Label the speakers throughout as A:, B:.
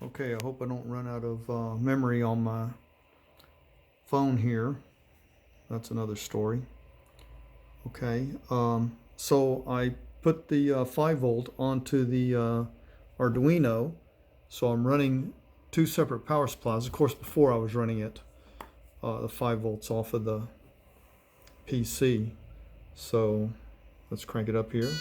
A: Okay, I hope I don't run out of memory on my phone here. That's another story. Okay, so I put the 5 volt onto the Arduino, so I'm running two separate power supplies. Of course, before I was running it, the 5 volts off of the PC. So let's crank it up here.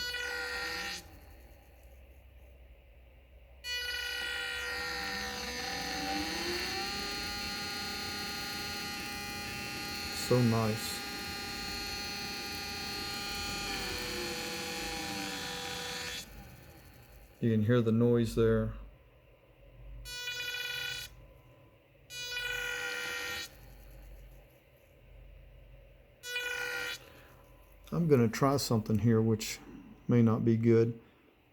A: So nice. You can hear the noise there. I'm going to try something here which may not be good.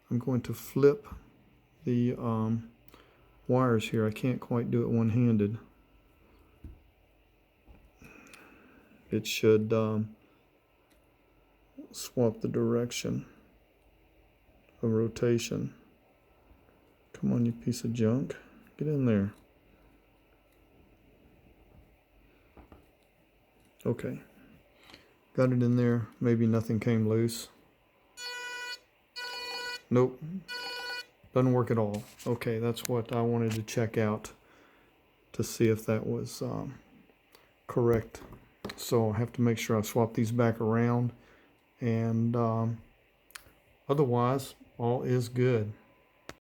A: I'm going to flip the wires here. I can't quite do it one-handed. It should swap the direction of rotation. Come on, you piece of junk. Get in there. Okay. Got it in there. Maybe nothing came loose. Nope. Doesn't work at all. Okay, that's what I wanted to check out to see if that was correct. So I have to make sure I swap these back around, and otherwise all is good.